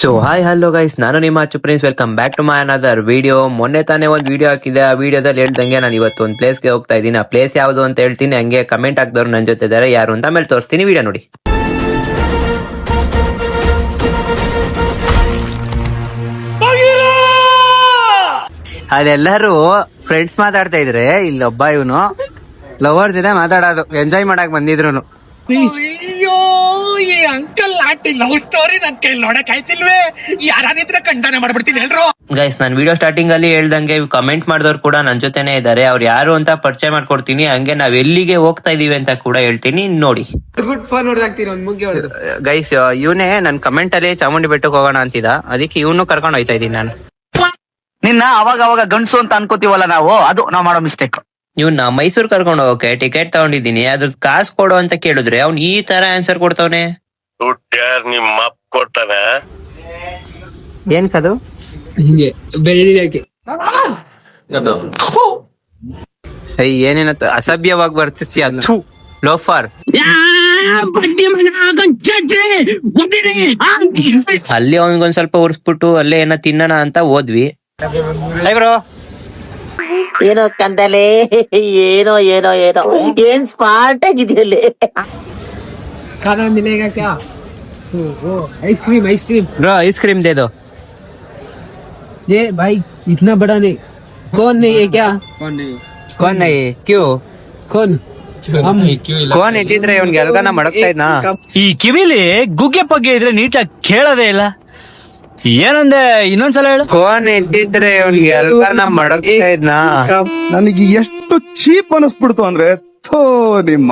So hi hello guys, ನಾನು ನಿಮ್ಮ Achchu Prince. Welcome back to my another video. ಮೊನ್ನೆ ತಾನೇ ಒಂದು ವಿಡಿಯೋ ಹಾಕಿದೆ. ಆ ವಿಡಿಯೋದಲ್ಲಿ ಹೇಳ್ದಂಗೆ ನಾನು ಇವತ್ತು ಒಂದು ಪ್ಲೇಸ್ಗೆ ಹೋಗ್ತಾ ಇದ್ದೀನಿ. ಆ ಪ್ಲೇಸ್ ಯಾವುದು ಅಂತ ಹೇಳ್ತೀನಿ. ಹಂಗೆ ಕಮೆಂಟ್ ಹಾಕಿದವ್ರು ನನ್ನ ಜೊತೆ ಇದ್ದಾರೆ, ಯಾರು ಅಂತ ಆಮೇಲೆ ತೋರಿಸ್ತೀನಿ. ವಿಡಿಯೋ ನೋಡಿ. ಅಲ್ಲೆಲ್ಲರೂ ಫ್ರೆಂಡ್ಸ್ ಮಾತಾಡ್ತಾ ಇದ್ರೆ, ಇಲ್ಲೊಬ್ಬ ಇವನು ಲವರ್ಸ್ ಇದೆ ಮಾತಾಡೋದು, ಎಂಜಾಯ್ ಮಾಡಕ್ ಬಂದಿದ್ರು. ಅಯ್ಯೋ, ಈ ಅಂಕಲ್ ಆಂಟಿ ಲವ್ ಸ್ಟೋರಿ ನನ್ ಕೈ ನೋಡಕ್ ಆಯ್ತಿಲ್ವೇ? ಯಾರಿದ್ರೆ ಖಂಡನೆ ಮಾಡ್ಬಿಡ್ತೀನಿ ಎಲ್ರು. ಗೈಸ್, ನಾನು ವಿಡಿಯೋ ಸ್ಟಾರ್ಟಿಂಗ್ ಅಲ್ಲಿ ಹೇಳ್ದಂಗೆ ಕಮೆಂಟ್ ಮಾಡಿದವ್ರು ಕೂಡ ನನ್ನ ಜೊತೆನೆ ಇದ್ದಾರೆ. ಅವ್ರು ಯಾರು ಅಂತ ಪರಿಚಯ ಮಾಡ್ಕೊಡ್ತೀನಿ. ಹಂಗೆ ನಾವ್ ಎಲ್ಲಿಗೆ ಹೋಗ್ತಾ ಇದೀವಿ ಅಂತ ಕೂಡ ಹೇಳ್ತೀನಿ, ನೋಡಿ. ಗೈಸ್, ಇವನೇ ನನ್ ಕಮೆಂಟ್ ಅಲ್ಲಿ ಚಾಮುಂಡಿ ಬೆಟ್ಟಕ್ಕೆ ಹೋಗೋಣ ಅಂತಿದ್ದ. ಅದಕ್ಕೆ ಇವನು ಕರ್ಕೊಂಡು ಹೋಯ್ತಾ ಇದೀನಿ ನಾನು. ನಿನ್ನ ಅವಾಗ ಅವಾಗ ಗಂಡ್ಸು ಅಂತ ಅನ್ಕೋತೀವಲ್ಲ ನಾವು, ಅದು ನಾವ್ ಮಾಡೋ ಮಿಸ್ಟೇಕ್. ಇವ್ನ ಮೈಸೂರ್ ಕರ್ಕೊಂಡು ಹೋಗಕ್ಕೆ ಟಿಕೆಟ್ ತಗೊಂಡಿದ್ದೀನಿ, ಅದ್ರ ಕಾಸು ಕೊಡು ಅಂತ ಕೇಳಿದ್ರೆ ಅವ್ನ್ ಈ ತರ ಆನ್ಸರ್ ಕೊಡ್ತಾವನೆ. ನಿಮ್ಮ ಅಪ್ಪ ಕೊಡ್ತಾನ. ಏನ್ ಕದು ಹಿಂಗೆ ಬೆಳಿಗ್ಗೆ ಏನೇನ ಅಸಭ್ಯವಾಗಿ ಬರ್ತಿಸಿ ಅದು ಲೋಫರ್. ಅಲ್ಲಿ ಅವನಿಗೊಂದ್ ಸ್ವಲ್ಪ ಉರ್ಸ್ಬಿಟ್ಟು ಅಲ್ಲೇ ಏನೋ ತಿನ್ನೋಣ ಅಂತ ಹೋದ್ವಿ. ಬ್ರೋ, ಏನೋ ಕಂದಲೆ, ಏನೋ ಏನೋ ಏನೋ ಏನ್ ಸ್ಮಾರ್ಟ್ ಆಗಿದೆಯಲ್ಲಿ. खाना मिलेगा क्या? Ice cream ice cream. ब्रो आइसक्रीम दे दो। ये भाई इतना बड़ा नहीं। कौन नहीं है क्या? कौन नहीं? क्यों कौन? हम कौन ಇದ್ದಿದ್ರೆ ಇವನ್ಗೆ ಎಲ್ಗನ ಮಡಗ್ತಾ ಇದ್ನಾ? ಈ ಕಿವಿಲಿ ಗುಗ್ಗೆ ಪಗ್ಗೆ ಇದ್ರೆ ನೀಟಾಗಿ ಕೇಳೋದೇ ಇಲ್ಲ. ಏನಂದೆ, ಇನ್ನೊಂದ್ಸಲ ಹೇಳು. ಕೋನ್ ಇದ್ದಿದ್ರೆ ಇವನ್ಗೆ ಎಲ್ಗನ ಮಡಗ್ತಾ ಇದ್ನಾ? ನನಗೆ ಎಷ್ಟು ಚೀಪ್ ಅನಿಸ್ಬಿಡ್ತು ಅಂದ್ರೆ, ಥೋ ನಿಮ್ಮ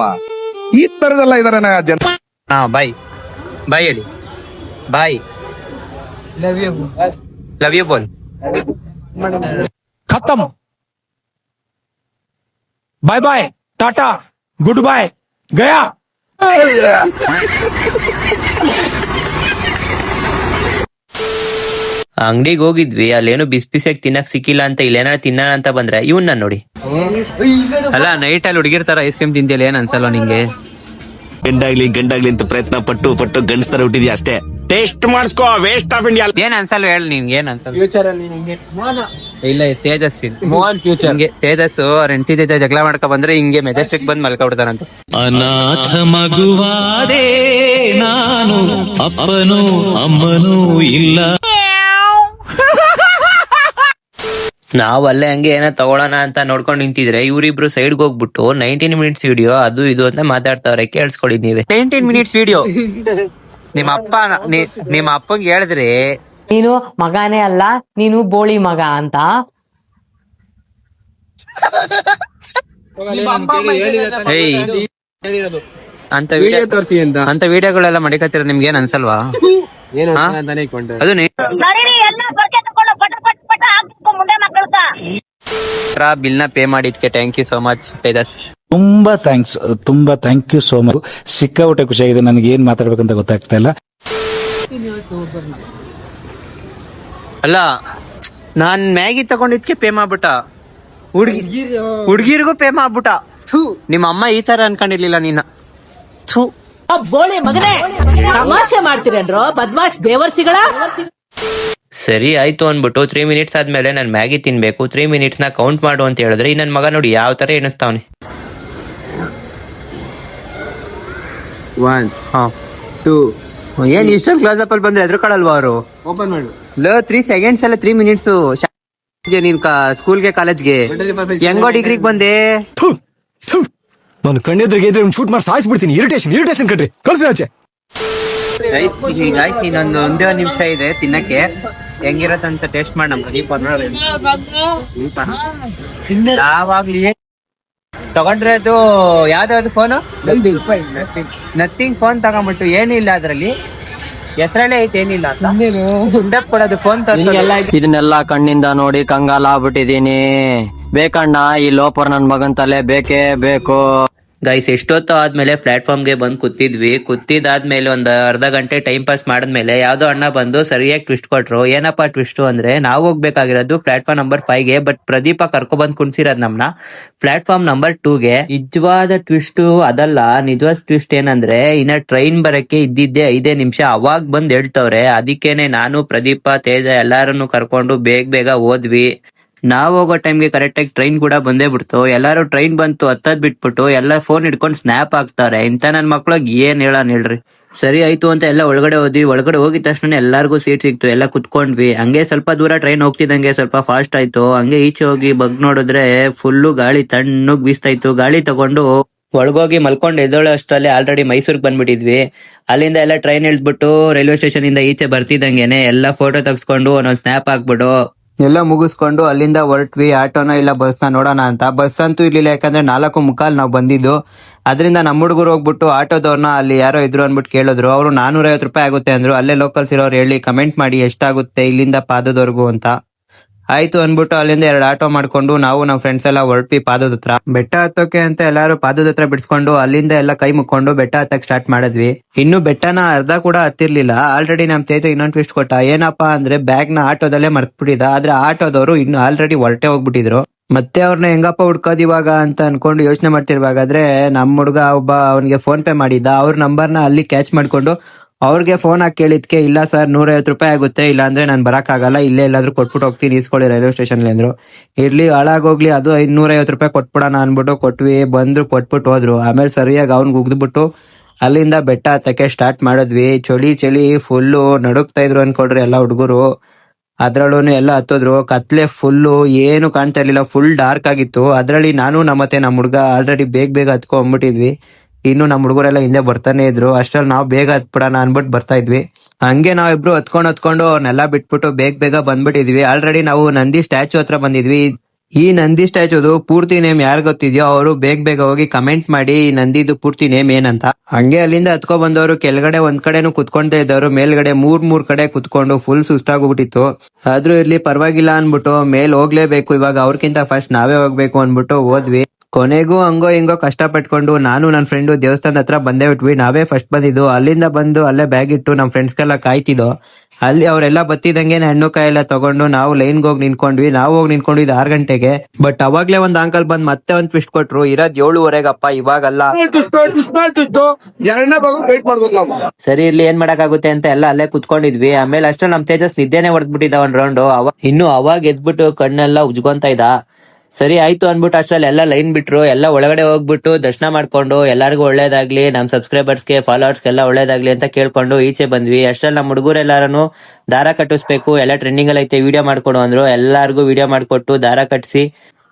ಈ ತರದೆಲ್ಲ ಇದಾರೆ ಜನ. ಹಾ, ಬಾಯ್ ಬಾಯ್ ಹೇಳಿ. ಬಾಯ್, ಲವ್ ಯು ಬೋಲ್. ಖತಮ್, ಬಾಯ್ ಬಾಯ್, ಟಾಟಾ, ಗುಡ್ ಬಾಯ್, ಗಯಾ. ಅಂಗಡಿಗೆ ಹೋಗಿದ್ವಿ, ಅಲ್ಲೇನು ಬಿಸಿ ಬಿಸಿಯಾಗಿ ತಿನ್ನಕ್ ಸಿಕ್ಕಿಲ್ಲ ಅಂತ ಇಲ್ಲೇನಾರ ತಿನ್ನೋಣ ಅಂತ ಬಂದ್ರೆ ಇವನ್ನ ನೋಡಿ. ಅಲ್ಲ, ನೈಟ್ ಅಲ್ಲಿ ಹುಡುಗಿರ್ತಾರ ಐಸ್ ಕ್ರೀಮ್ ತಿಂದಿಲ್ಲ, ಏನ್ ಅನ್ಸಲ್ವ ನಿಂಗೆ? ಗಂಡಾಗ್ಲಿ ಅಂತ ಪ್ರಯತ್ನ ಪಟ್ಟು ಪಟ್ಟು ಗಂಡಸ್ತರ ಹುಟ್ಟಿದ್ಯಾ ಅಷ್ಟೇ. ಟೇಸ್ಟ್ ಮಾಡಿಸ್ಕೋ, ವೇಸ್ಟ್ ಆಫ್ ಇಂಡಿಯಾ. ಏನ್ ಅನ್ಸಲ್ವ ಹೇಳಿ ನಿನ್ಗೆ, ಏನ್ ಅನ್ಸಲ್ವ? ಫ್ಯೂಚರ್ ಅಲ್ಲಿ ನಿಂಗೆ ಇಲ್ಲ, ತೇಜಸ್ ಮೋಹನ್ ಫ್ಯೂಚರ್. ಹಿಂಗೆ ತೇಜಸ್ ಅವ್ರ ಹೆಂಡತಿ ಜೊತೆ ಜಗಳ ಮಾಡ್ಕೊ ಬಂದ್ರೆ ಹಿಂಗೆ ಮೆಜೆಸ್ಟಿಕ್ ಬಂದ್ ಮಲ್ಕೊಬಿಡ್ತಾರಂತ. ಅನಾಥ ಮಗುವಾದೆ ನಾನು, ಅಪ್ಪನೂ ಅಮ್ಮನೂ ಇಲ್ಲ. ನಾವ್ ಅಲ್ಲೇ ಹಂಗೆ ಏನೋ ತಗೊಳೋಣ ಅಂತ ನೋಡ್ಕೊಂಡ್ ನಿಂತಿದ್ರೆ ಇವ್ರಿಬ್ರು ಸೈಡ್ಗೆ ಹೋಗ್ಬಿಟ್ಟು 19 ಮಿನಿಟ್ಸ್ ವಿಡಿಯೋ ಅದು ಇದು ಅಂತ ಮಾತಾಡ್ತಾವ್ರೆ. ಕೇಳಿಸ್ಕೊಳ್ಳಿ ನೀವೇ. 19 ಮಿನಿಟ್ಸ್ ವಿಡಿಯೋ. ನಿಮ್ಮ ಅಪ್ಪಂಗೆ ಹೇಳಿದ್ರೆ ನೀನು ಮಗನೇ ಅಲ್ಲ, ನೀನು ಬೋಳಿ ಮಗ ಅಂತ. ಏಯ್, ಅಂತ ವಿಡಿಯೋ ತೋರಿಸಿ ಅಂತ. ಅಂತ ವಿಡಿಯೋಗಳೆಲ್ಲ ಮಡಿಕತ್ತಿರ ನಿಮ್ಗೆ ಏನ್ ಅನ್ಸಲ್ವಾ? ಏನು ಹಾ? ಅಂತಾನೆ ಇಟ್ಕೊಂಡೆ. ಅದು ಬಿಲ್ ನ ಪೇ ಮಾಡಿದ್ಕೆ thank you so much Tejas. ತುಂಬಾ ಥ್ಯಾಂಕ್ ಯು ಸೋ ಮಚ್. ಸಿಕ್ಕಾಪಟ್ಟೆ ಖುಷಿಯಾಗಿದೆ. ನನಗೆ ಏನ್ ಮಾತಾಡ್ಬೇಕಂತ ಗೊತ್ತಾಗ್ತಾ ಇಲ್ಲ. ಅಲ್ಲ, ನಾನ್ ಮ್ಯಾಗಿ ತಗೊಂಡಿದ್ಕೆ ಪೇ ಮಾಡ್ಬಿಟ್ಟ, ಹುಡ್ಗಿರ್ಗೂ ಪೇ ಮಾಡ್ಬಿಟ್ಟ. ನಿಮ್ಮ ಅಮ್ಮ ಈ ತರ ಅನ್ಕೊಂಡಿರ್ಲಿಲ್ಲ ನೀನ. ಬೋಳಿ ಮಗನೇ, ತಮಾಷೆ ಮಾಡ್ತೀರೇನ್ರೋ ಬದ್ಮಾಶ್ ಬೇವರ್ಸಿಗಳ. ಸರಿ ಆಯ್ತು ಅನ್ಬಿಟ್ಟು 3 ಮಿನಿಟ್ಸ್ ಆದ್ಮೇಲೆ ನಾನು ಮ್ಯಾಗಿ ತಿನ್ಬೇಕು, 3 ಮಿನಿಟ್ಸ್ ನ ಕೌಂಟ್ ಮಾಡು ಅಂತ ಹೇಳಿದ್ರೆ ಈ ನನ್ ಮಗ ನೋಡಿ ಯಾವ ತರ ಎಣಿಸ್ತಾವನೆ. 1 ಹಾ 2 ಏನ್ ಇಷ್ಟೊಂದು ಕ್ಲೋಸ್ ಅಪ್ ಅಲ್ಲಿ ಬಂದ್ರೆ ಎದ್ರುಕೊಳ್ಳಲ್ವಾ ಅವರು? ಓಪನ್ ಮಾಡು. 3 ಸೆಕೆಂಡ್ಸ್ ಅಲ್ಲ 3 ಮಿನಿಟ್ಸ್. ನೀನ್ ಸ್ಕೂಲ್ಗೆ ಕಾಲೇಜ್ಗೆ ಹೆಂಗೋ ಡಿಗ್ರಿಗೆ ಬಂದೆ. ನಾನು ಕಣ್ಣೆದ್ರಿಗೆ ಇದ್ರೆ ಶೂಟ್ ಮಾಡಿ ಸಾಯಿಸ್ಬಿಡ್ತೀನಿ. ಇರಿಟೇಷನ್ ಕಟ್ರಿ, ಕಳ್ಸಿ ಆಚೆ. ಇನ್ನೊಂದು ಒಂದೇ ನಿಮಿಷ ಇದೆ ತಿನ್ನಕ್ಕೆ. ಹೆಂಗಿರತ್ತಂತ ಟೇಸ್ಟ್ ಮಾಡಿ ನಮ್ ಯಾವಾಗ್ಲಿ ತಗೊಂಡ್ರೆ ಅದು ಯಾವ್ದಾವ್ದು ಫೋನು, ನಥಿಂಗ್ ಫೋನ್ ತಗೊಂಡ್ಬಿಟ್ಟು ಏನಿಲ್ಲ ಅದ್ರಲ್ಲಿ, ಹೆಸರಲ್ಲೇ ಐತೆ ಏನಿಲ್ಲ ಅಂತ ಕೊಡೋದು ಫೋನ್. ಇದನ್ನೆಲ್ಲ ಕಣ್ಣಿಂದ ನೋಡಿ ಕಂಗಾಲ ಆಗ್ಬಿಟ್ಟಿದೀನಿ. ಬೇಕಣ್ಣ, ಈ ಲೋಪರ್ ನನ್ ಮಗನ್ ತಲೆ ಬೇಕೇ ಬೇಕು. ಗೈಸ್ ಎಷ್ಟೊತ್ತು ಆದ್ಮೇಲೆ ಪ್ಲಾಟ್ಫಾರ್ಮ್ಗೆ ಬಂದು ಕೂತಿದಾದ್ಮೇಲೆ ಒಂದು ಅರ್ಧ ಗಂಟೆ ಟೈಮ್ ಪಾಸ್ ಮಾಡಿದ್ಮೇಲೆ ಯಾವ್ದೋ ಅಣ್ಣ ಬಂದು ಸರಿಯಾಗಿ ಟ್ವಿಸ್ಟ್ ಕೊಟ್ರು. ಏನಪ್ಪಾ ಟ್ವಿಸ್ಟ್ ಅಂದ್ರೆ ನಾವು ಹೋಗ್ಬೇಕಾಗಿರೋದು ಪ್ಲಾಟ್ಫಾರ್ಮ್ ನಂಬರ್ 5ಗೆ, ಬಟ್ ಪ್ರದೀಪ ಕರ್ಕೊ ಬಂದ್ ಕುಣ್ಸಿರೋದ್ ನಮ್ನ ಪ್ಲಾಟ್ಫಾರ್ಮ್ ನಂಬರ್ 2ಗೆ. ನಿಜವಾದ ಟ್ವಿಸ್ಟ್ ಅದಲ್ಲ, ನಿಜವಾದ ಟ್ವಿಸ್ಟ್ ಏನಂದ್ರೆ ಇನ್ನ ಟ್ರೈನ್ ಬರಕ್ಕೆ ಇದ್ದಿದ್ದೆ 5 ನಿಮಿಷ, ಅವಾಗ್ ಬಂದ್ ಹೇಳ್ತವ್ರೆ. ಅದಕ್ಕೇನೆ ನಾನು ಪ್ರದೀಪ ತೇಜ ಎಲ್ಲಾರನ್ನು ಕರ್ಕೊಂಡು ಬೇಗ ಹೋದ್ವಿ. ನಾವ್ ಹೋಗೋ ಟೈಮ್ಗೆ ಕರೆಕ್ಟ್ ಆಗಿ ಟ್ರೈನ್ ಕೂಡ ಬಂದೇ ಬಿಡ್ತು. ಎಲ್ಲಾರು ಟ್ರೈನ್ ಬಂತು ಹತ್ತದ್ ಬಿಟ್ಬಿಟ್ಟು ಎಲ್ಲ ಫೋನ್ ಹಿಡ್ಕೊಂಡು ಸ್ನ್ಯಾಪ್ ಹಾಕ್ತಾರೆ. ಇಂತ ನನ್ ಮಕ್ಳಿಗೆ ಏನ್ ಹೇಳೋಣ ಹೇಳ್ರಿ. ಸರಿ ಆಯ್ತು ಅಂತ ಎಲ್ಲ ಒಳಗಡೆ ಹೋದ್ವಿ. ಒಳಗಡೆ ಹೋಗಿದ ತಕ್ಷಣ ಎಲ್ಲಾರ್ಗು ಸೀಟ್ ಸಿಕ್ತು, ಎಲ್ಲ ಕುತ್ಕೊಂಡ್ವಿ. ಹಂಗೆ ಸ್ವಲ್ಪ ದೂರ ಟ್ರೈನ್ ಹೋಗ್ತಿದಂಗೆ ಸ್ವಲ್ಪ ಫಾಸ್ಟ್ ಆಯ್ತು. ಹಂಗೆ ಈಚೆ ಹೋಗಿ ಬಗ್ ನೋಡಿದ್ರೆ ಫುಲ್ಲು ಗಾಳಿ ತಣ್ಣಗ್ ಬೀಸ್ತಾ ಇತ್ತು. ಗಾಳಿ ತಗೊಂಡು ಒಳಗೋಗಿ ಮಲ್ಕೊಂಡು ಎದ್ದೋಳು ಅಷ್ಟರಲ್ಲಿ ಆಲ್ರೆಡಿ ಮೈಸೂರಿಗೆ ಬಂದ್ಬಿಟ್ಟಿದ್ವಿ. ಅಲ್ಲಿಂದ ಎಲ್ಲ ಟ್ರೈನ್ ಇಳಿದ್ಬಿಟ್ಟು ರೈಲ್ವೆ ಸ್ಟೇಷನ್ ಇಂದ ಈಚೆ ಬರ್ತಿದ್ದಂಗೆನೆ ಎಲ್ಲ ಫೋಟೋ ತೆಗ್ಸ್ಕೊಂಡು ಒಂದೊಂದ್ ಸ್ನ್ಯಾಪ್ ಹಾಕ್ಬಿಟ್ಟು ಎಲ್ಲ ಮುಗಿಸ್ಕೊಂಡು ಅಲ್ಲಿಂದ ಹೊರಟ್ವಿ. ಆಟೋನ ಇಲ್ಲ ಬಸ್ನ ನೋಡೋಣ ಅಂತ. ಬಸ್ ಅಂತೂ ಇರ್ಲಿಲ್ಲ, ಯಾಕಂದ್ರೆ 4:45 ನಾವು ಬಂದಿದ್ದು. ಅದರಿಂದ ನಮ್ಮ ಹುಡುಗರು ಹೋಗ್ಬಿಟ್ಟು ಆಟೋದವ್ರನ್ನ ಅಲ್ಲಿ ಯಾರೋ ಇದ್ರು ಅನ್ಬಿಟ್ಟು ಕೇಳಿದ್ರು. ಅವರು 450 ರೂಪಾಯಿ ಆಗುತ್ತೆ ಅಂದ್ರು. ಅಲ್ಲೇ ಲೋಕಲ್ಸ್ ಇರೋರು ಹೇಳಿ ಕಮೆಂಟ್ ಮಾಡಿ ಎಷ್ಟಾಗುತ್ತೆ ಇಲ್ಲಿಂದ ಪಾದದವರೆಗೂ ಅಂತ. ಆಯ್ತು ಅನ್ಬಿಟ್ಟು ಅಲ್ಲಿಂದ 2 ಆಟೋ ಮಾಡ್ಕೊಂಡು ನಾವು ನಮ್ಮ ಫ್ರೆಂಡ್ಸ್ ಎಲ್ಲ ಹೊರಟ್ವಿ ಪಾದದ ಹತ್ರ. ಬೆಟ್ಟ ಹತ್ತೋಕೆ ಅಂತ ಎಲ್ಲಾರು ಪಾದದ ಹತ್ರ ಬಿಡ್ಸ್ಕೊಂಡು ಅಲ್ಲಿಂದ ಎಲ್ಲ ಕೈ ಮುಕ್ಕೊಂಡು ಬೆಟ್ಟ ಹತ್ತಕ್ ಸ್ಟಾರ್ಟ್ ಮಾಡಿದ್ವಿ. ಇನ್ನು ಬೆಟ್ಟನ ಅರ್ಧ ಕೂಡ ಹತ್ತಿರ್ಲಿಲ್ಲ. ಆಲ್ರೆಡಿ ನಮ್ ತೇಜ ಇನ್ನೊಂದು ಟ್ವಿಸ್ಟ್ ಕೊಟ್ಟ. ಏನಪ್ಪಾ ಅಂದ್ರೆ ಬ್ಯಾಗ್ ನ ಆಟೋದಲ್ಲೇ ಮರ್ತ್ಬಿಟ್ಟಿದ್ದ. ಆದ್ರೆ ಆಟೋದವರು ಇನ್ನು ಆಲ್ರೆಡಿ ಹೊರಟೆ ಹೋಗ್ಬಿಟ್ಟಿದ್ರು. ಮತ್ತೆ ಅವ್ರನ್ನ ಹೆಂಗಪ್ಪ ಹುಡ್ಕೋದ್ ಇವಾಗ ಅಂತ ಅನ್ಕೊಂಡು ಯೋಚನೆ ಮಾಡ್ತಿರ್ಬೇಕಾದ್ರೆ ನಮ್ ಹುಡ್ಗ ಒಬ್ಬ ಅವನಿಗೆ ಫೋನ್ ಪೇ ಮಾಡಿದ್ದ. ಅವ್ರ ನಂಬರ್ನ ಅಲ್ಲಿ ಕ್ಯಾಚ್ ಮಾಡ್ಕೊಂಡು ಅವ್ರಿಗೆ ಫೋನ್ ಹಾಕಿ ಕೇಳಿದ್ಕೆ, ಇಲ್ಲ ಸರ್ 150 ರೂಪಾಯಿ ಆಗುತ್ತೆ, ಇಲ್ಲ ಅಂದ್ರೆ ನಾನು ಬರಕ್ ಆಗಲ್ಲ, ಇಲ್ಲೇ ಎಲ್ಲಾದ್ರೂ ಕೊಟ್ಬಿಟ್ಟು ಹೋಗ್ತೀನಿ, ಇಸ್ಕೊಳ್ಳಿ ರೈಲ್ವೆ ಸ್ಟೇಷನ್ ಅಂದ್ರು. ಇರ್ಲಿ ಹಾಳಾಗೋಗ್ಲಿ, ಅದು 250 ರೂಪಾಯಿ ಕೊಟ್ಬಿಡೋಣ ಅನ್ಬಿಟ್ಟು ಕೊಟ್ವಿ. ಬಂದ್ರು ಕೊಟ್ಬಿಟ್ಟು ಹೋದ್ರು. ಆಮೇಲೆ ಸರಿಯಾಗಿ ಅವ್ನ್ಗೆ ಉಗ್ದ್ಬಿಟ್ಟು ಅಲ್ಲಿಂದ ಬೆಟ್ಟ ಹತ್ತಕ್ಕೆ ಸ್ಟಾರ್ಟ್ ಮಾಡಿದ್ವಿ. ಚಳಿ ಫುಲ್ಲು ನಡುಕ್ತಾ ಇದ್ರು ಅನ್ಕೊಳ್ರಿ ಎಲ್ಲ ಹುಡುಗರು. ಅದ್ರಲ್ಲೂ ಎಲ್ಲ ಹತ್ತೋದ್ರು. ಕತ್ಲೆ ಫುಲ್ಲು, ಏನು ಕಾಣ್ತಾ ಇರ್ಲಿಲ್ಲ, ಫುಲ್ ಡಾರ್ಕ್ ಆಗಿತ್ತು. ಅದ್ರಲ್ಲಿ ನಾನು ಮತ್ತೆ ನಮ್ಮ ಹುಡ್ಗ ಆಲ್ರೆಡಿ ಬೇಗ ಹತ್ಕೊಂಡ್ಬಿಟ್ಟಿದ್ವಿ. ಇನ್ನು ನಮ್ಮ ಹುಡುಗರೆಲ್ಲ ಹಿಂದೆ ಬರ್ತಾನೆ ಇದ್ರು. ಅಷ್ಟ್ರಲ್ಲಿ ನಾವು ಬೇಗ ಹತ್ಬಿಡೋಣ ಅನ್ಬಿಟ್ಟು ಬರ್ತಾ ಇದ್ವಿ. ಹಂಗೆ ನಾವಿಬ್ರು ಹತ್ಕೊಂಡು ಅವ್ರನ್ನೆಲ್ಲ ಬಿಟ್ಬಿಟ್ಟು ಬೇಗ ಬಂದ್ಬಿಟ್ಟಿದ್ವಿ. ಆಲ್ರೆಡಿ ನಾವು ನಂದಿ ಸ್ಟ್ಯಾಚು ಹತ್ರ ಬಂದಿದ್ವಿ. ಈ ನಂದಿ ಸ್ಟ್ಯಾಚುದು ಪೂರ್ತಿ ನೇಮ್ ಯಾರು ಗೊತ್ತಿದ್ಯೋ ಅವರು ಬೇಗ ಹೋಗಿ ಕಮೆಂಟ್ ಮಾಡಿ ಈ ನಂದಿದು ಪೂರ್ತಿ ನೇಮ್ ಏನಂತ. ಹಂಗೆ ಅಲ್ಲಿಂದ ಹತ್ಕೊ ಬಂದವರು ಕೆಳಗಡೆ ಒಂದ್ ಕಡೆನೂ ಕುತ್ಕೊಂತ ಇದ್ದವರು, ಮೇಲ್ಗಡೆ ಮೂರ್ ಕಡೆ ಕುತ್ಕೊಂಡು ಫುಲ್ ಸುಸ್ತಾಗೋಗ್ಬಿಟ್ಟಿತ್ತು. ಆದ್ರೂ ಇರ್ಲಿ ಪರವಾಗಿಲ್ಲ ಅನ್ಬಿಟ್ಟು ಮೇಲ್ ಹೋಗ್ಲೇಬೇಕು, ಇವಾಗ ಅವ್ರಕ್ಕಿಂತ ಫಸ್ಟ್ ನಾವೇ ಹೋಗ್ಬೇಕು ಅನ್ಬಿಟ್ಟು ಹೋದ್ವಿ. ಕೊನೆಗೂ ಹಂಗೋ ಹಿಂಗೋ ಕಷ್ಟ ಪಟ್ಕೊಂಡು ನಾನು ನನ್ನ ಫ್ರೆಂಡು ದೇವಸ್ಥಾನದ ಹತ್ರ ಬಂದೇ ಬಿಟ್ವಿ. ನಾವೇ ಫಸ್ಟ್ ಬಂದಿದ್ದು. ಅಲ್ಲಿಂದ ಬಂದು ಅಲ್ಲೇ ಬ್ಯಾಗ್ ಇಟ್ಟು ನಮ್ಮ ಫ್ರೆಂಡ್ಸ್ಗೆಲ್ಲ ಕಾಯ್ತಿದ್ದೋ. ಅಲ್ಲಿ ಅವರೆಲ್ಲ ಬತ್ತಿದಂಗೆ ಹಣ್ಣು ಕಾಯಿ ಎಲ್ಲ ತಗೊಂಡು ನಾವು ಲೈನ್ಗೆ ಹೋಗಿ ನಿಂತ್ಕೊಂಡ್ವಿ. ನಾವು ಹೋಗಿ ನಿಂತ್ಕೊಂಡಿದ್ದು 6 ಗಂಟೆಗೆ. ಬಟ್ ಅವಾಗ್ಲೇ ಒಂದ್ ಅಂಕಲ್ ಬಂದ್ ಮತ್ತೆ ಒಂದ್ ಟ್ವಿಸ್ಟ್ ಕೊಟ್ರು. ಇರೋದ್ 7:30ಗಪ್ಪ, ಇವಾಗಲ್ಲ. ಸರಿ ಇರ್ಲಿ, ಏನ್ ಮಾಡಕ್ಕಾಗುತ್ತೆ ಅಂತ ಎಲ್ಲ ಅಲ್ಲೇ ಕುತ್ಕೊಂಡಿದ್ವಿ. ಆಮೇಲೆ ಅಷ್ಟೇ ನಮ್ ತೇಜಸ್ ನಿದ್ದೆನೆ ಹೊಡೆದ್ಬಿಟ್ಟಿದ್ದ ಒಂದ್ ರೌಂಡ್. ಇನ್ನು ಅವಾಗ ಎದ್ಬಿಟ್ಟು ಕಣ್ಣೆಲ್ಲ ಉಜ್ಕೊಂತ ಇದ್ದ. ಸರಿ ಆಯ್ತು ಅನ್ಬಿಟ್ಟು ಅಷ್ಟ್ರಲ್ಲಿ ಎಲ್ಲ ಲೈನ್ ಬಿಟ್ರು. ಎಲ್ಲ ಒಳಗಡೆ ಹೋಗ್ಬಿಟ್ಟು ದರ್ಶನ ಮಾಡ್ಕೊಂಡು ಎಲ್ಲಾರ್ಗು ಒಳ್ಳೇದಾಗ್ಲಿ, ನಮ್ ಸಬ್ಸ್ಕ್ರೈಬರ್ಸ್ಗೆ ಫಾಲೋವರ್ಸ್ಗೆಲ್ಲ ಒಳ್ಳೇದಾಗ್ಲಿ ಅಂತ ಕೇಳ್ಕೊಂಡು ಈಚೆ ಬಂದ್ವಿ. ಅಷ್ಟ್ರಲ್ಲಿ ನಮ್ ಹುಡುಗರೆಲ್ಲಾರನು ದಾರ ಕಟ್ಟಿಸ್ಬೇಕು, ಎಲ್ಲ ಟ್ರೆಂಡಿಂಗ್ ಅಲ್ಲಿ ಐತೆ, ವಿಡಿಯೋ ಮಾಡ್ಕೊಡು ಅಂದ್ರು. ಎಲ್ಲಾರ್ಗು ವಿಡಿಯೋ ಮಾಡ್ಕೊಟ್ಟು ದಾರ ಕಟ್ಸಿ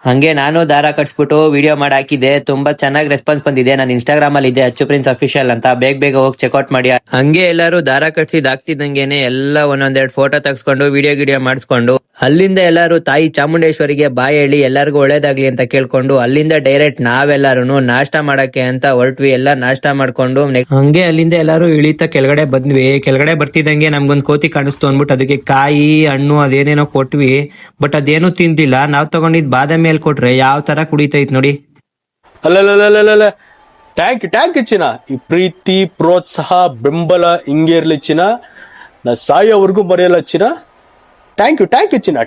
ಹಂಗೆ ನಾನು ದಾರ ಕಟ್ಸ್ಬಿಟ್ಟು ವಿಡಿಯೋ ಮಾಡಿ ಹಾಕಿದೆ. ತುಂಬಾ ಚೆನ್ನಾಗಿ ರೆಸ್ಪಾನ್ಸ್ ಬಂದಿದೆ. ನಾನು ಇನ್ಸ್ಟಾಗ್ರಾಮ್ ಅಲ್ಲಿ ಇದೆ ಅಚ್ಚು ಪ್ರಿನ್ಸ್ ಅಫಿಷಿಯಲ್ ಅಂತ, ಬೇಗ ಹೋಗಿ ಚೆಕ್ಔಟ್ ಮಾಡಿ. ಹಂಗೆ ಎಲ್ಲರೂ ದಾರ ಕಟ್ಸಿದ್ ಆಗ್ತಿದ್ದಂಗೆನೆ ಎಲ್ಲ ಒಂದೊಂದೆರಡು ಫೋಟೋ ತೆಗೆಸ್ಕೊಂಡು ವಿಡಿಯೋ ಮಾಡಿಸ್ಕೊಂಡು ಅಲ್ಲಿಂದ ಎಲ್ಲಾರು ತಾಯಿ ಚಾಮುಂಡೇಶ್ವರಿಗೆ ಬಾಯ್ ಹೇಳಿ ಎಲ್ಲಾರ್ಗು ಒಳ್ಳೇದಾಗ್ಲಿ ಅಂತ ಕೇಳ್ಕೊಂಡು ಅಲ್ಲಿಂದ ಡೈರೆಕ್ಟ್ ನಾವೆಲ್ಲಾರು ನಾಷ್ಟ ಮಾಡಕ್ಕೆ ಅಂತ ಹೊರಟ್ವಿ. ಎಲ್ಲ ನಾಷ್ಟ ಮಾಡ್ಕೊಂಡು ಹಂಗೆ ಅಲ್ಲಿಂದ ಎಲ್ಲಾರು ಇಳಿತಾ ಕೆಳಗಡೆ ಬಂದ್ವಿ. ಕೆಳಗಡೆ ಬರ್ತಿದ್ದಂಗೆ ನಮ್ಗೊಂದ್ ಕೋತಿ ಕಾಣಿಸ್ತು ಅನ್ಬಿಟ್ಟು ಅದಕ್ಕೆ ಕಾಯಿ ಹಣ್ಣು ಅದೇನೇನೋ ಕೊಟ್ವಿ. ಬಟ್ ಅದೇನು ತಿಂದಿಲ್ಲ. ನಾವ್ ತಗೊಂಡಿದ್ ಬಾದಾಮಿ ಅಲ್ಲಿ ಕೊಟ್ರೆ ಯಾವ ತರ ಕುಡಿತೈತ್ ನೋಡಿ. ಅಲ್ಲ ಟ್ಯಾಂಕ್ ಚಿನ್ನ, ಈ ಪ್ರೀತಿ ಪ್ರೋತ್ಸಾಹ ಬೆಂಬಲ ಹಿಂಗೆ ಇರ್ಲಿ ಚಿನ್ನ, ನಾ ಸಾಯೋವರೆಗೂ ಬರೆಯಲ್ಲ ಚಿನ್ನ. ಥ್ಯಾಂಕ್ ಯು ಚಿನ್ನ.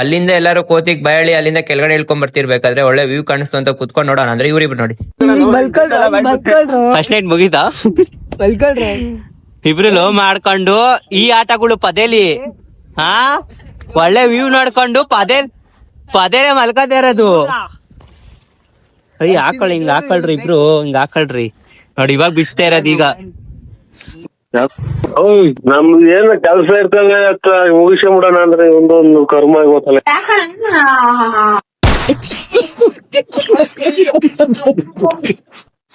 ಅಲ್ಲಿಂದ ಎಲ್ಲಾರು ಕೋತಿಗ್ ಬಯಳಿ ಅಲ್ಲಿಂದ ಕೆಳಗಡೆ ಇಳ್ಕೊಂಡ್ ಬರ್ತಿರ್ಬೇಕಾದ್ರೆ ಒಳ್ಳೆ ವ್ಯೂ ಕಾಣಿಸ್ತು ಅಂತ ಕುತ್ಕೊಂಡ್ ನೋಡೋಣ ಅಂದ್ರೆ ಇವ್ರಿಬ್ರು ನೋಡಿ ಫಸ್ಟ್ ನೈಟ್ ಮುಗೀತಾ ಇಬ್ರು ಲವ್ ಮಾಡ್ಕೊಂಡು ಈ ಆಟಗಳು ಪದೇಲಿ ಒಳ್ಳೆ ವ್ಯೂ ನೋಡ್ಕೊಂಡು ಪದೇಲೆ ಮಲ್ಕತಾ ಇರೋದು. ಹಾಕೊಳ್ರಿ ಹಿಂಗ್ ಹಾಕೊಳ್ರಿ ಇಬ್ರು, ಹಿಂಗ್ ಹಾಕೊಳ್ರಿ ನೋಡಿ. ಇವಾಗ ಬಿಸ್ತಾ ಇರೋದು ಈಗ. ನಮ್ದು ಏನ ಕೆಲಸ ಇರ್ತಂಗ ಮುಗಿಸ್ಕೊಂಡ್ಬಿಡೋಣ ಅಂದ್ರೆ ಒಂದೊಂದು ಕರ್ಮ ಆಗೋತಲ್ಲ.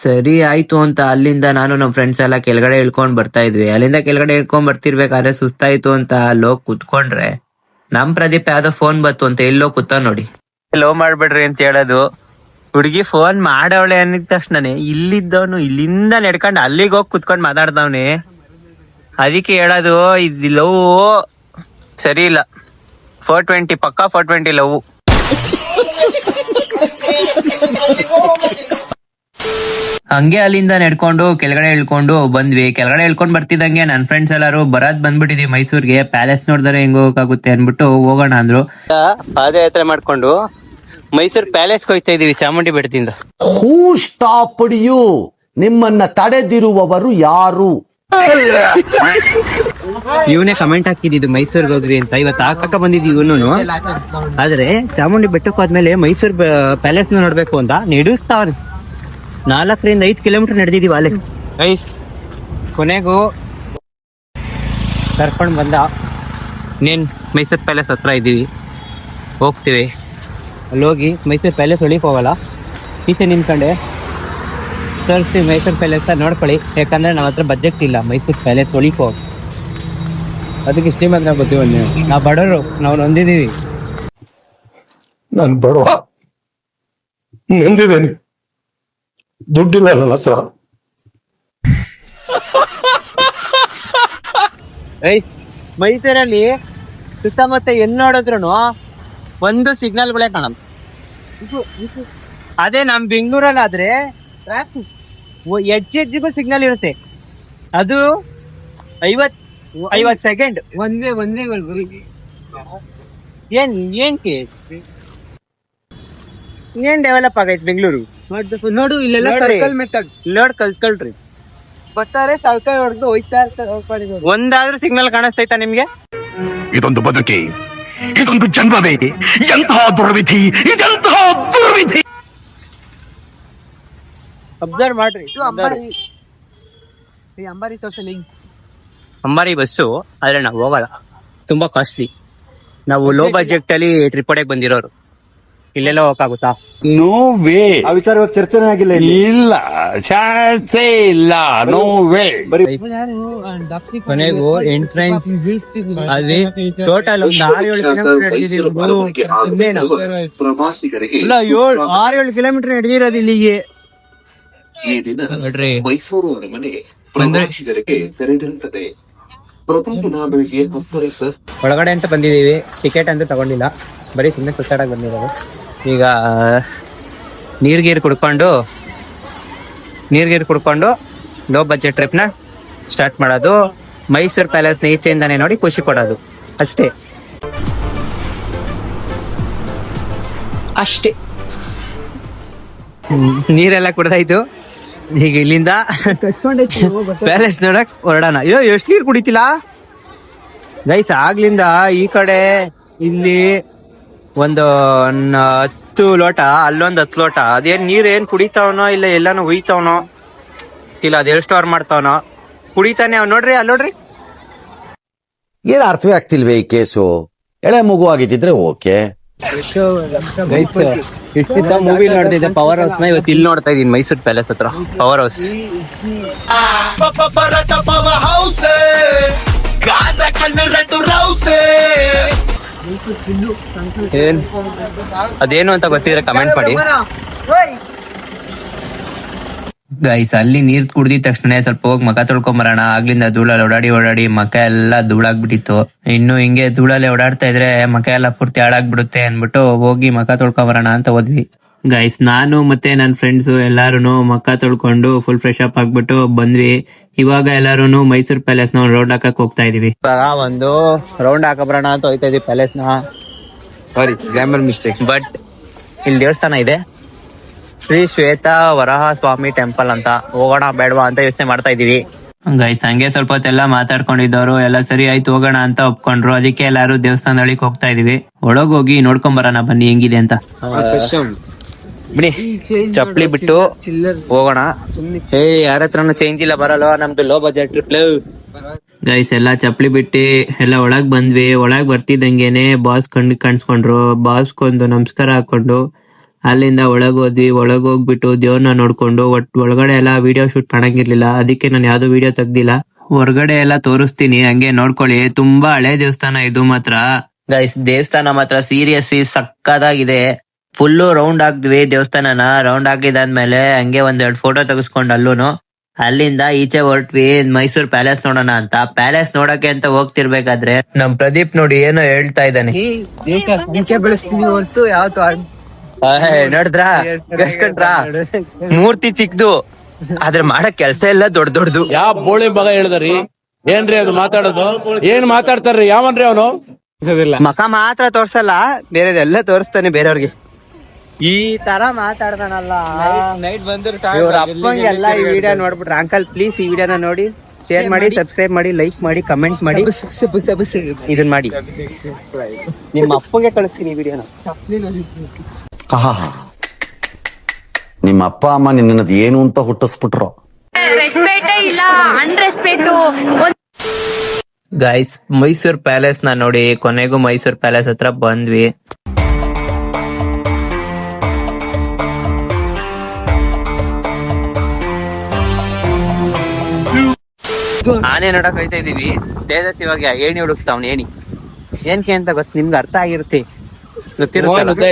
ಸರಿ ಆಯ್ತು ಅಂತ ಅಲ್ಲಿಂದ ನಾನು ನಮ್ ಫ್ರೆಂಡ್ಸ್ ಎಲ್ಲ ಕೆಳಗಡೆ ಇಳ್ಕೊಂಡ್ ಬರ್ತಾ ಇದ್ವಿ. ಅಲ್ಲಿಂದ ಕೆಳಗಡೆ ಇಳ್ಕೊಂಡ್ ಬರ್ತಿರ್ಬೇಕಾದ್ರೆ ಸುಸ್ತಾಯ್ತು ಅಂತ ಅಲ್ಲೋಗ್ ಕುತ್ಕೊಂಡ್ರೆ ನಮ್ ಪ್ರದೀಪ್ ಯಾವ್ದೋ ಫೋನ್ ಬತ್ತು ಅಂತ ಎಲ್ಲೋ ಕೂತ ನೋಡಿ. ಲವ್ ಮಾಡ್ಬೇಡ್ರಿ ಅಂತ ಹೇಳೋದು. ಹುಡುಗಿ ಫೋನ್ ಮಾಡವಳೆ ಅನ್ನಿದ ತಕ್ಷಣನೇ ಇಲ್ಲಿದ್ದವನು ಇಲ್ಲಿಂದ ನಡ್ಕೊಂಡು ಅಲ್ಲಿಗೆ ಹೋಗಿ ಕುತ್ಕೊಂಡ್ ಮಾತಾಡ್ದವ್ನಿ. ಅದಕ್ಕೆ ಹೇಳೋದು ಇದು ಲವ್ ಸರಿ ಇಲ್ಲ. 420 ಪಕ್ಕಾ 420 ಲವ್. ಹಂಗೆ ಅಲ್ಲಿಂದ ನಡ್ಕೊಂಡು ಕೆಳಗಡೆ ಇಳ್ಕೊಂಡು ಬಂದ್ವಿ. ಕೆಳಗಡೆ ಇಳ್ಕೊಂಡ್ ಬರ್ತಿದ್ದಂಗೆ ನನ್ ಫ್ರೆಂಡ್ಸ್ ಎಲ್ಲಾರು ಬಂದ್ಬಿಟ್ಟಿದ್ವಿ ಮೈಸೂರ್ಗೆ. ಪ್ಯಾಲೇಸ್ ನೋಡಿದ್ರೆ ಹೆಂಗ್ ಹೋಗಕ್ಕಾಗುತ್ತೆ ಅನ್ಬಿಟ್ಟು ಹೋಗೋಣ ಅಂದ್ರು. ಪಾದಯಾತ್ರೆ ಮಾಡ್ಕೊಂಡು ಮೈಸೂರ್ ಪ್ಯಾಲೇಸ್ಗೆ ಹೋಗ್ತಾ ಇದೀವಿ ಚಾಮುಂಡಿ ಬೆಟ್ಟದಿಂದ. ಹೂ ಸ್ಟಾಪ್ಡ್ ಯು? ನಿಮ್ಮನ್ನ ತಡೆದಿರುವವರು ಯಾರು? ಇವನೇ ಕಮೆಂಟ್ ಹಾಕಿದ್ದು ಮೈಸೂರ್ಗೆ ಹೋಗ್ರಿ ಅಂತ. ಇವತ್ತು ಹಾಕಕ್ಕ ಬಂದಿದ್ವಿ ಇವನು. ಆದ್ರೆ ಚಾಮುಂಡಿ ಬೆಟ್ಟಕ್ಕೆ ಹೋದ್ಮೇಲೆ ಮೈಸೂರ್ ಪ್ಯಾಲೇಸ್ ನೋಡ್ಬೇಕು ಅಂತ ನಡೆಸ್ತಾವ್ರಿ. 4 ರಿಂದ 5 ಕಿಲೋಮೀಟರ್ ನಡೆದಿದೀವಿ ಅಲ್ಲೇ. ಗೈಸ್ ಕೊನೆಗೂ ಕರ್ಕೊಂಡ್ ಬಂದ. ನೀನ್ ಮೈಸೂರ್ ಪ್ಯಾಲೇಸ್ ಹತ್ರ ಇದ್ದೀವಿ, ಹೋಗ್ತೀವಿ. ಅಲ್ಲಿ ಹೋಗಿ ಮೈಸೂರ್ ಪ್ಯಾಲೇಸ್ ಒಳಗೆ ಹೋಗಲ್ಲ, ಈಚೆ ನಿಂತ್ಕೊಂಡೆ ತೋರಿಸ್ತೀವಿ ಮೈಸೂರ್ ಪ್ಯಾಲೇಸ್ ನೋಡ್ಕೊಳ್ಳಿ. ಯಾಕಂದ್ರೆ ನಮ್ಮ ಹತ್ರ ಬಜೆಟ್ ಇಲ್ಲ ಮೈಸೂರ್ ಪ್ಯಾಲೇಸ್ ಒಳಗೆ ಹೋಗಿ. ಅದಕ್ಕೆ ಶ್ರೀಮಂತ ಬರ್ತೀವಿ. ನಾವು ಬಡವರು, ನಾವು ನೊಂದಿದೀವಿ. ನಾನು ಬಡವ, ನೆಂದಿದ್ದೇನೆ, ದುಡ್ಡಿಲ್ಲ ನನ್ನ ಹತ್ರ. ಮೈಸೂರಲ್ಲಿ ಸುತ್ತಮುತ್ತ ಎಲ್ಲಿ ನೋಡಿದ್ರು ಒಂದು ಸಿಗ್ನಲ್ಗಳೇ ಕಾಣಲ್ಲ. ಅದೇ ನಮ್ ಬೆಂಗಳೂರಲ್ಲಿ ಆದ್ರೆ ಹೆಜ್ಜೆಗೂ ಸಿಗ್ನಲ್ ಇರುತ್ತೆ. ಅದು 50 ಸೆಕೆಂಡ್ ಒಂದೇ ಏನ್ ಡೆವಲಪ್ ಆಗೈತೆ ಬೆಂಗಳೂರು ನೋಡು. ಇಲ್ಲೆಲ್ಲ ಸರ್ಕಲ್ ಮೆಥಡ್ ಲೋಡ್ ಕಲ್ತ್ಕೊಳ್ರಿ. ಬರ್ತಾರೆ ಸರ್ಕಲ್ ಹೊಡೆದು ಹೋಯ್ತಾ ಇರ್ತಾರೆ. ಒಂದಾದ್ರೂ ಸಿಗ್ನಲ್ ಕಾಣಿಸ್ತೈತಾ ನಿಮ್ಗೆ? ಇದೊಂದು ಬದುಕಿ, ಇದೊಂದು ಜನ್ಮವೇ, ಎಂತಹ ದುರ್ವಿಧಿ, ಇದೆಂತಹ ದುರ್ವಿಧಿ. ಅಬ್ಸರ್ವ್ ಮಾಡ್ರಿ. ಅಂಬಾರಿ ಬಸ್ಸು ಆದ್ರೆ ನಾವು ಹೋಗಲ್ಲ, ತುಂಬಾ ಕಾಸ್ಟ್ಲಿ. ನಾವು ಲೋ ಬಜೆಟ್ ಅಲ್ಲಿ ಟ್ರಿಪ್ ಹೊಡೆಕ್ ಬಂದಿರೋರು. ಇಲ್ಲೆಲ್ಲ ಹೋಗಕ್ಕಾಗುತ್ತಾ? No way. ಆ ವಿಚಾರ ಚರ್ಚೆನೇ ಆಗಿಲ್ಲ. ಇಲ್ಲ, ಚಾನ್ಸೇ ಇಲ್ಲ. No way. ಕೊನೆಗೂ ಎಂಟ್ರೆನ್ಸ್ ಅಲ್ಲಿ ಟೋಟಲ್ ಒಂದು 6-7 ಕಿಲೋಮೀಟರ್ ನಡೆದಿರೋದು ಇಲ್ಲಿಗೆ. ನೋಡ್ರಿ ಮೈಸೂರು ಮನೆ ಪ್ರವಾಸಿಗರಿಗೆ ತೆರೆದಿರುತ್ತದೆ. ಒಳಗಡೆ ಅಂತ ಬಂದಿದೀವಿ, ಟಿಕೆಟ್ ಅಂತ ತಗೊಂಡಿಲ್ಲ, ಬರೀ ಸುಮ್ಮನೆ ಸುತ್ತಾಡಕ್ ಬಂದಿರೋದು. ಈಗ ನೀರ್ಗೀರು ಕುಡ್ಕೊಂಡು ಲೋ ಬಜೆಟ್ ಟ್ರಿಪ್ನ ಸ್ಟಾರ್ಟ್ ಮಾಡೋದು. ಮೈಸೂರು ಪ್ಯಾಲೇಸ್ನ ಈಚೆಯಿಂದಾನೆ ನೋಡಿ ಖುಷಿ ಪಡೋದು ಅಷ್ಟೇ. ನೀರೆಲ್ಲ ಕುಡ್ದಾಯ್ತು. ಈಗ ಇಲ್ಲಿಂದ ಪ್ಯಾಲೇಸ್ ನೋಡಕ್ ಹೊರಡೋಣ. ಅಯ್ಯೋ ಎಷ್ಟು ನೀರು ಕುಡಿತಿಲ್ಲ ಗೈಸ್. ಆಗ್ಲಿಂದ ಈ ಕಡೆ ಇಲ್ಲಿ ಒಂದು 10 ಲೋಟ, ಅಲ್ಲೊಂದು 10 ಲೋಟ. ಅದೇನ್ ನೀರ್ ಏನ್ ಕುಡಿತಾವನೋ ಇಲ್ಲ ಎಲ್ಲಾನು ಹುಯ್ತಾವನೋ ಇಲ್ಲ ಅದೆಷ್ಟು ಸ್ಟೋರ್ ಮಾಡ್ತಾವನೋ ಕುಡಿತಾನೆ ಅವ್. ನೋಡ್ರಿ ಅಲ್ಲಿ ನೋಡ್ರಿ. ಏನ್ ಅರ್ಥವೇ ಆಗ್ತಿಲ್ವೇ ಈ ಕೇಸು? ಎಳೆ ಮಗು ಆಗಿದ್ದಿದ್ರೆ ಓಕೆ. ಮೂವಿ ನೋಡ್ತಿದ್ದೆ ಪವರ್ ಹೌಸ್ ನ, ಇವತ್ತು ಇಲ್ಲಿ ನೋಡ್ತಾ ಇದೀನಿ ಮೈಸೂರು ಪ್ಯಾಲೇಸ್ ಹತ್ರ ಪವರ್ ಹೌಸ್. ಅದೇನು ಅಂತ ಗೊತ್ತಿದ್ರೆ ಕಮೆಂಟ್ ಮಾಡಿ ಗೈಸ್. ಅಲ್ಲಿ ನೀರ್ ಕುಡ್ದಿದ ತಕ್ಷಣ ಸ್ವಲ್ಪ ಹೋಗಿ ಮಕ ತೊಳ್ಕೊಂಬರೋಣ. ಆಗ್ಲಿಂದ ಧೂಳಲ್ಲಿ ಓಡಾಡಿ ಮಕ ಎಲ್ಲ ಧೂಳಾಗ್ಬಿಟ್ಟಿತ್ತು. ಇನ್ನು ಹಿಂಗೆ ಧೂಳಲ್ಲಿ ಓಡಾಡ್ತಾ ಇದ್ರೆ ಮಕ ಎಲ್ಲ ಪೂರ್ತಿ ಹಾಳಾಗ್ಬಿಡುತ್ತೆ ಅನ್ಬಿಟ್ಟು ಹೋಗಿ ಮಕ ತೊಳ್ಕೊಂಬರೋಣ ಅಂತ ಹೋದ್ವಿ ಗೈಸ್. ನಾನು ಮತ್ತೆ ನನ್ನ ಫ್ರೆಂಡ್ಸ್ ಎಲ್ಲಾರು ಮಕ ತೊಳ್ಕೊಂಡು ಫುಲ್ ಫ್ರೆಶ್ ಅಪ್ ಆಗ್ಬಿಟ್ಟು ಬಂದ್ವಿ. ಇವಾಗ ಎಲ್ಲಾರು ಮೈಸೂರು ಪ್ಯಾಲೇಸ್ ನ ರೌಂಡ್ ಹಾಕಕ್ ಹೋಗ್ತಾ ಇದೀವಿ. ಒಂದು ರೌಂಡ್ ಹಾಕಬರೋಣ ಅಂತ ಹೋಗ್ತಾ ಇದೀವಿ ಪ್ಯಾಲೇಸ್ ನ. ಸಾರಿ, ಗ್ರಾಮರ್ ಮಿಸ್ಟೇಕ್. ಬಟ್ ಇಲ್ಲಿ ದೇವಸ್ಥಾನ ಇದೆ, ಶ್ರೀ ಶ್ವೇತ ವರಹ ಸ್ವಾಮಿ ಟೆಂಪಲ್ ಅಂತ. ಹೋಗೋಣ ಬೇಡವಾ ಅಂತ ಯೋಚನೆ ಮಾಡ್ತಾ ಇದೀವಿ ಗೈಸ್. ಹಂಗೆ ಸ್ವಲ್ಪ ಹೊತ್ತೆಲ್ಲ ಮಾತಾಡ್ಕೊಂಡಿದ್ದವರು ಎಲ್ಲ ಸರಿ ಆಯ್ತು ಹೋಗೋಣ ಅಂತ ಒಪ್ಕೊಂಡ್ರು. ಅದಕ್ಕೆ ಎಲ್ಲಾರು ದೇವಸ್ಥಾನದೊಳಗೆ ಹೋಗ್ತಾ ಇದೀವಿ. ಒಳಗೋಗಿ ನೋಡ್ಕೊಂಡ್ ಬರೋಣ ಬನ್ನಿ ಹೆಂಗಿದೆ ಅಂತ. ಬಿಡಿ ಚಪ್ಪಲಿ ಬಿಟ್ಟು ಹೋಗೋಣ. ಯಾರ ಹತ್ರನು ಚೇಂಜ್ ಇಲ್ಲ, ಬರಲ್ವ ನಮ್ದು ಲೋ ಬಜೆಟ್ ಟ್ರಿಪ್ ಗೈಸ್. ಎಲ್ಲ ಚಪ್ಪಲಿ ಬಿಟ್ಟು ಎಲ್ಲ ಒಳಗ್ ಬಂದ್ವಿ. ಒಳಗ್ ಬರ್ತಿದ್ದಂಗೆನೆ ಬಾಸ್ ಕಾಣಿಸ್ಕೊಂಡ್ರು. ಬಾಸ್ಗೊಂದು ನಮಸ್ಕಾರ ಹಾಕೊಂಡು ಅಲ್ಲಿಂದ ಒಳಗೋದ್ವಿ. ಒಳಗೋಗ್ಬಿಟ್ಟು ದೇವ್ರನ್ನ ನೋಡ್ಕೊಂಡು ಒಳಗಡೆ ಎಲ್ಲ ವಿಡಿಯೋ ಶೂಟ್ ಮಾಡಂಗಿರ್ಲಿಲ್ಲ, ಅದಕ್ಕೆ ನಾನು ಯಾವ್ದು ವಿಡಿಯೋ ತೆಗ್ದಿಲ್ಲ. ಹೊರಗಡೆ ಎಲ್ಲ ತೋರಿಸ್ತೀನಿ, ಹಂಗೆ ನೋಡ್ಕೊಳ್ಳಿ. ತುಂಬಾ ಹಳೆ ದೇವಸ್ಥಾನ ಇದು ಮಾತ್ರ ಗೈಸ್. ದೇವಸ್ಥಾನ ಮಾತ್ರ ಸೀರಿಯಸ್ಲಿ ಸಕ್ಕದಾಗಿದೆ. ಫುಲ್ಲು ರೌಂಡ್ ಹಾಕ್ದ್ವಿ ದೇವಸ್ಥಾನನ. ರೌಂಡ್ ಹಾಕಿದಾದ್ಮೇಲೆ ಹಂಗೆ 1-2 ಫೋಟೋ ತೆಗೆಸ್ಕೊಂಡು ಅಲ್ಲೂನು ಅಲ್ಲಿಂದ ಈಚೆ ಹೊರಟ್ವಿ ಮೈಸೂರ್ ಪ್ಯಾಲೇಸ್ ನೋಡೋಣ ಅಂತ. ಪ್ಯಾಲೇಸ್ ನೋಡಕ್ಕೆ ಅಂತ ಹೋಗ್ತಿರ್ಬೇಕಾದ್ರೆ ನಮ್ ಪ್ರದೀಪ್ ನೋಡಿ ಏನೋ ಹೇಳ್ತಾ ಇದ್ದಾನೆ. ನೋಡಿದ್ರಾ, ಗಸ್ಕೊಂಡ್ರಾ? ಮೂರ್ತಿ ಚಿಕ್ಕದು, ಆದ್ರೆ ಮಾಡಕ್ ಕೆಲ್ಸ ಎಲ್ಲ ದೊಡ್ಡದು. ಯಾವ ಬೋಳಿ ಮಗ ಹೇಳ್ದರಿ? ಏನ್ರಿ ಅದು ಮಾತಾಡೋದು? ಏನ್ ಮಾತಾಡ್ತಾರ್ರಿ? ಯಾವನ್ರಿ ಅವನು? ಮಕ ಮಾತ್ರ ತೋರ್ಸಲ್ಲ, ಬೇರೆದೆಲ್ಲ ತೋರಿಸ್ತಾನೆ ಬೇರೆಯವ್ರಿಗೆ. ಈ ತರ ಮಾತಾಡ್ತಾನಲ್ಲ. ನೈಟ್ ಬಂದ್ರು ಇವ್ರ ಅಪ್ಪಂಗೆಲ್ಲ ಈ ವಿಡಿಯೋ ನೋಡ್ಬಿಟ್ರೆ, ಅಂಕಲ್ ಪ್ಲೀಸ್ ಈ ವಿಡಿಯೋನ ನೋಡಿ, ಶೇರ್ ಮಾಡಿ, ಸಬ್ಸ್ಕ್ರೈಬ್ ಮಾಡಿ, ಲೈಕ್ ಮಾಡಿ, ಕಮೆಂಟ್ ಮಾಡಿ, ಇದನ್ ಮಾಡಿ. ನಿಮ್ಮ ಅಪ್ಪಂಗೆ ಕಳಿಸ್ತೀನಿ ಈ ವಿಡಿಯೋನ. ನಿಮ್ಮ ಅಪ್ಪ ಅಮ್ಮ ನಿನ್ನದು ಏನು ಅಂತ ಹುಟ್ಟಿಸ್ಬಿಟ್ರು. ರೆಸ್ಪೆಕ್ಟೇ ಇಲ್ಲ, ಅನ್ರೆಸ್ಪೆಕ್ಟು. ಗೈಸ್, ಮೈಸೂರ್ ಪ್ಯಾಲೇಸ್ ನ ನೋಡಿ, ಕೊನೆಗೂ ಮೈಸೂರ್ ಪ್ಯಾಲೇಸ್ ಹತ್ರ ಬಂದ್ವಿ. ಆನೆ ನೋಡಕ್ ಹೋಯ್ತಾ ಇದೀವಿ. ತೇಜಸ್ ಇವಾಗ ಏಣಿ ಹುಡುಕ್ತಾವ್ನ. ಏನ್ಕೆ ಅಂತ ಗೊತ್ತು ನಿಮ್ಗೆ, ಅರ್ಥ ಆಗಿರುತ್ತೆ, ಗೊತ್ತಿರುತ್ತೆ.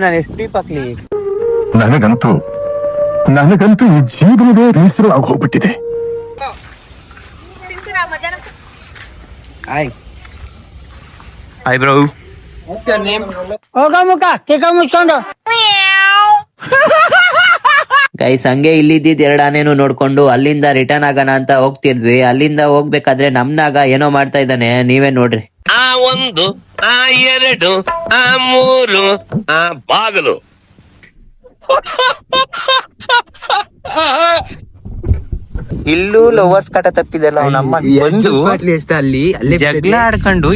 ನಾನು ಎಷ್ಟು ಡೀಪ್ ಹಾಕ್ಲಿ? ನನಗಂತೂ ಈ ಜೀವನವೇ ಬೇಸರ ಆಗೋಗ್ಬಿಟ್ಟಿದೆ. Hi bro. ಗೈಸ್, ಹಂಗೆ ಇಲ್ಲಿದ್ದಿದ್ 2 ಆನೆನು ನೋಡ್ಕೊಂಡು ಅಲ್ಲಿಂದ ರಿಟರ್ನ್ ಆಗೋಣ ಅಂತ ಹೋಗ್ತಿದ್ವಿ. ಅಲ್ಲಿಂದ ಹೋಗ್ಬೇಕಾದ್ರೆ ನಮ್ನಾಗ ಏನೋ ಮಾಡ್ತಾ ಇದ್ದಾನೆ, ನೀವೇ ನೋಡ್ರಿ. ಆ 1, ಆ 2, ಆ 3, ಆ ಬಾಗಲು. ಇಲ್ಲೂ ಲವರ್ಸ್ ಕಾಟ ತಪ್ಪಿದಲ್ಲ ನಮ್ಮ ಒಂದು ಅಲ್ಲಿ ಜಗಳ ಆಡ್ಕೊಂಡು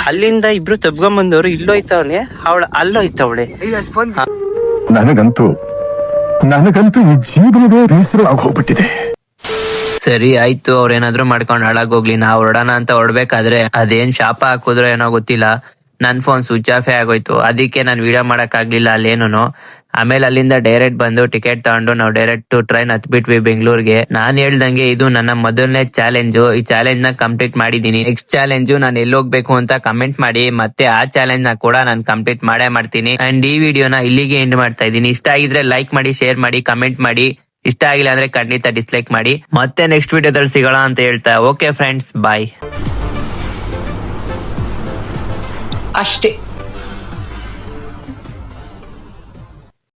ಅಲ್ಲಿಂದ ಇಬ್ರು ತಬ್ಕೊಂಬಂದವ್ರು ಇಲ್ಲೋಯ್ತವನೆ, ಅವಳ ಅಲ್ಲೋಯ್ತವಳೆ. ನನಗಂತೂ ಈ ಜೀವನವೇ ಬೇಸರ ಆಗೋಗ್ಬಿಟ್ಟಿದೆ. ಸರಿ ಆಯ್ತು, ಅವ್ರೇನಾದ್ರು ಮಾಡ್ಕೊಂಡು ಹಾಳಾಗೋಗ್ಲಿ. ನಾವ್ ಹೊರಡೋಣ ಅಂತ ಹೊರಡ್ಬೇಕಾದ್ರೆ ಅದೇನ್ ಶಾಪ ಹಾಕುದ್ರೋ ಏನೋ ಗೊತ್ತಿಲ್ಲ, ನನ್ ಫೋನ್ ಸ್ವಿಚ್ ಆಫೇ ಆಗೋಯ್ತು. ಅದಕ್ಕೆ ನಾನು ವಿಡಿಯೋ ಮಾಡಕ್ ಆಗ್ಲಿಲ್ಲ ಅಲ್ಲೇನು. ಆಮೇಲೆ ಅಲ್ಲಿಂದ ಡೈರೆಕ್ಟ್ ಬಂದು ಟಿಕೆಟ್ ತಗೊಂಡು ನಾವು ಡೈರೆಕ್ಟ್ ಟ್ರೈನ್ ಹತ್ಬಿಟ್ವಿ ಬೆಂಗಳೂರಿಗೆ. ನಾನ್ ಹೇಳ್ದಂಗೆ ಇದು ನನ್ನ ಮೊದಲನೇ ಚಾಲೆಂಜ್. ಈ ಚಾಲೆಂಜ್ ನ ಕಂಪ್ಲೀಟ್ ಮಾಡಿದೀನಿ. ನೆಕ್ಸ್ಟ್ ಚಾಲೆಂಜ್ ನಾನು ಎಲ್ಲೋಗ್ಬೇಕು ಅಂತ ಕಮೆಂಟ್ ಮಾಡಿ, ಮತ್ತೆ ಆ ಚಾಲೆಂಜ್ ನ ಕೂಡ ನಾನು ಕಂಪ್ಲೀಟ್ ಮಾಡೇ ಮಾಡ್ತೀನಿ. ಅಂಡ್ ಈ ವಿಡಿಯೋನ ಇಲ್ಲಿಗೆ ಎಂಡ್ ಮಾಡ್ತಾ ಇದ್ದೀನಿ. ಇಷ್ಟ ಆಗಿದ್ರೆ ಲೈಕ್ ಮಾಡಿ, ಶೇರ್ ಮಾಡಿ, ಕಮೆಂಟ್ ಮಾಡಿ. ಇಷ್ಟ ಆಗಿಲ್ಲ ಅಂದ್ರೆ ಖಂಡಿತ ಡಿಸ್ಲೈಕ್ ಮಾಡಿ. ಮತ್ತೆ ನೆಕ್ಸ್ಟ್ ವಿಡಿಯೋದಲ್ಲಿ ಸಿಗೋಣ ಅಂತ ಹೇಳ್ತಾ, ಓಕೆ ಫ್ರೆಂಡ್ಸ್, ಬಾಯ್. ಅಷ್ಟೇ.